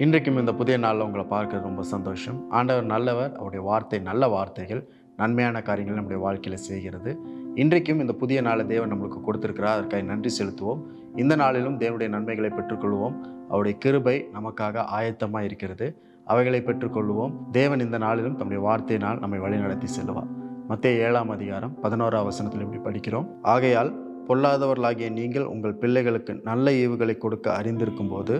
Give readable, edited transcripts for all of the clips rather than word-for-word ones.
இன்றைக்கும் இந்த புதிய நாளில் உங்களை பார்க்கறது ரொம்ப சந்தோஷம். ஆண்டவர் நல்லவர். அவருடைய வார்த்தை நல்ல வார்த்தைகள், நன்மையான காரியங்கள் நம்முடைய வாழ்க்கையில் செய்கிறது. இன்றைக்கும் இந்த புதிய நாளை தேவன் நம்மளுக்கு கொடுத்திருக்கிறார். அதற்காக நன்றி செலுத்துவோம். இந்த நாளிலும் தேவனுடைய நன்மைகளை பெற்றுக்கொள்வோம். அவருடைய கிருபை நமக்காக ஆயத்தமாக இருக்கிறது. அவைகளை பெற்றுக்கொள்வோம். தேவன் இந்த நாளிலும் தம்முடைய வார்த்தையினால் நம்மை வழிநடத்தி செல்வார். மத்தேயு 7ஆம் அதிகாரம் 11ஆம் வசனத்தில் இப்படி படிக்கிறோம். ஆகையால் பொல்லாதவர்களாகிய நீங்கள் உங்கள் பிள்ளைகளுக்கு நல்ல ஈவுகளை கொடுக்க அறிந்திருக்கும் போது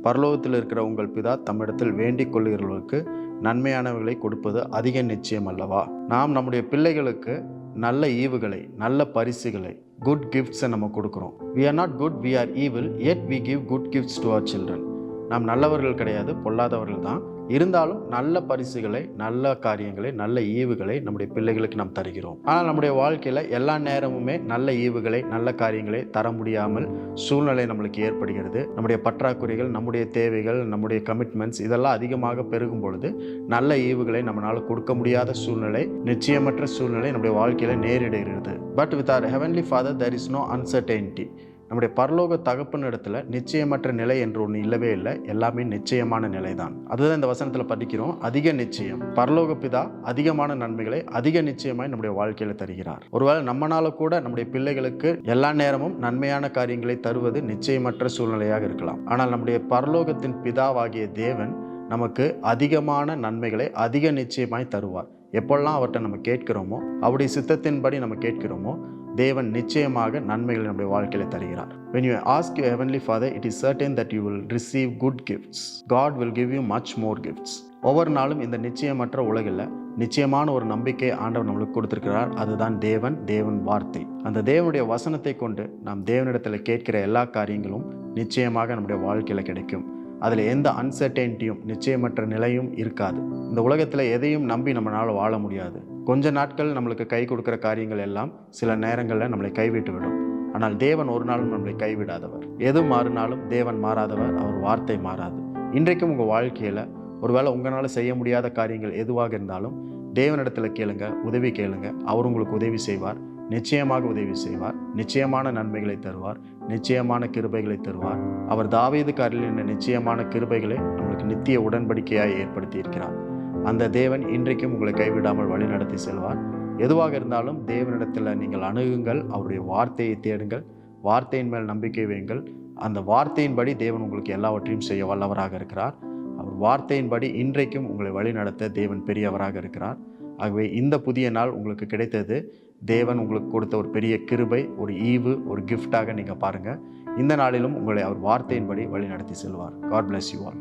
பரலோகத்தில் இருக்கிற உங்கள் பிதா தம்மிடத்தில் வேண்டிக் கொள்ளுகிறவர்களுக்கு நன்மையானவர்களை கொடுப்பது அதிக நிச்சயம் அல்லவா? நாம் நம்முடைய பிள்ளைகளுக்கு நல்ல ஈவுகளை, நல்ல பரிசுகளை, குட் கிஃப்ட்ஸை நம்ம கொடுக்குறோம். We are not good, we are evil, yet we give good gifts to our children. நாம் நல்லவர்கள் கிடையாது, பொல்லாதவர்கள் தான். இருந்தாலும் நல்ல பரிசுகளை, நல்ல காரியங்களை, நல்ல ஈவுகளை நம்முடைய பிள்ளைகளுக்கு நாம் தருகிறோம். ஆனால் நம்முடைய வாழ்க்கையில் எல்லா நேரமுமே நல்ல ஈவுகளை, நல்ல காரியங்களை தர முடியாமல் சூழ்நிலை நம்மளுக்கு ஏற்படுகிறது. நம்முடைய பற்றாக்குறைகள், நம்முடைய தேவைகள், நம்முடைய கமிட்மெண்ட்ஸ் இதெல்லாம் அதிகமாக பெருகும் பொழுது நல்ல ஈவுகளை நம்மளால் கொடுக்க முடியாத சூழ்நிலை, நிச்சயமற்ற சூழ்நிலை நம்முடைய வாழ்க்கையில் நேரிடுகிறது. But with our heavenly Father there is no uncertainty. நம்முடைய பரலோக தகப்பன் இடத்துல நிச்சயமற்ற நிலை என்று ஒன்று இல்லவே இல்லை. எல்லாமே நிச்சயமான நிலை தான். அதுதான் இந்த வசனத்தில் படிக்கிறோம். அதிக நிச்சயம். பரலோக பிதா அதிகமான நன்மைகளை அதிக நிச்சயமாய் நம்முடைய வாழ்க்கையில் தருகிறார். ஒருவேளை நம்மனால கூட நம்முடைய பிள்ளைகளுக்கு எல்லா நேரமும் நன்மையான காரியங்களை தருவது நிச்சயமற்ற சூழ்நிலையாக இருக்கலாம். ஆனால் நம்முடைய பரலோகத்தின் பிதாவாகிய தேவன் நமக்கு அதிகமான நன்மைகளை அதிக நிச்சயமாய் தருவார். எப்பெல்லாம் அவர்கிட்ட நம்ம கேட்கிறோமோ, அவருடைய சித்தத்தின்படி நம்ம கேட்கிறோமோ, தேவன் நிச்சயமாக நன்மைகளை நம்முடைய வாழ்க்கையில் தருகிறார். When you ask your heavenly Father, it is certain that you will receive good gifts. God will give you much more gifts. ஒவ்வொரு நாளும் இந்த நிச்சயமற்ற உலகில் நிச்சயமான ஒரு நம்பிக்கை ஆண்டவர் நம்மளுக்கு கொடுத்திருக்கிறார். அதுதான் தேவன் வார்த்தை. அந்த தேவனுடைய வசனத்தை கொண்டு நாம் தேவனிடத்தில் கேட்கிற எல்லா காரியங்களும் நிச்சயமாக நம்முடைய வாழ்க்கையில் கிடைக்கும். அதில் எந்த அன்சர்டெயின்ட்டியும், நிச்சயமற்ற நிலையும் இருக்காது. இந்த உலகத்தில் எதையும் நம்பி நம்மளால் வாழ முடியாது. கொஞ்ச நாட்கள் நம்மளுக்கு கை கொடுக்குற காரியங்கள் எல்லாம் சில நேரங்களில் நம்மளை கைவிட்டு விடும். ஆனால் தேவன் ஒரு நாளும் நம்மளை கைவிடாதவர். எது மாறினாலும் தேவன் மாறாதவர். அவர் வார்த்தை மாறாது. இன்றைக்கும் உங்கள் வாழ்க்கையில் ஒருவேளை உங்களால் செய்ய முடியாத காரியங்கள் எதுவாக இருந்தாலும் தேவனிடத்தில் கேளுங்க, உதவி கேளுங்க. அவர் உங்களுக்கு உதவி செய்வார். நிச்சயமாக உதவி செய்வார். நிச்சயமான நன்மைகளை தருவார். நிச்சயமான கிருபைகளை தருவார். அவர் தாவீதுக்கு அருளின நிச்சயமான கிருபைகளை நம்மளுக்கு நித்திய உடன்படிக்கையாக ஏற்படுத்தி இருக்கிறார். அந்த தேவன் இன்றைக்கும் உங்களை கைவிடாமல் வழி நடத்தி செல்வார். எதுவாக இருந்தாலும் தேவனிடத்தில் நீங்கள் அணுகுங்கள். அவருடைய வார்த்தையை தேடுங்கள். வார்த்தையின் மேல் நம்பிக்கை வையுங்கள். அந்த வார்த்தையின்படி தேவன் உங்களுக்கு எல்லாவற்றையும் செய்ய வல்லவராக இருக்கிறார். அவர் வார்த்தையின்படி இன்றைக்கும் உங்களை வழி நடத்த தேவன் பெரியவராக இருக்கிறார். ஆகவே இந்த புதிய நாள் உங்களுக்கு கிடைத்தது தேவன் உங்களுக்கு கொடுத்த ஒரு பெரிய கிருபை, ஒரு ஈவு, ஒரு கிஃப்டாக நீங்கள் பாருங்கள். இந்த நாளிலும் உங்களை அவர் வார்த்தையின்படி வழி நடத்தி செல்வார். God bless you all.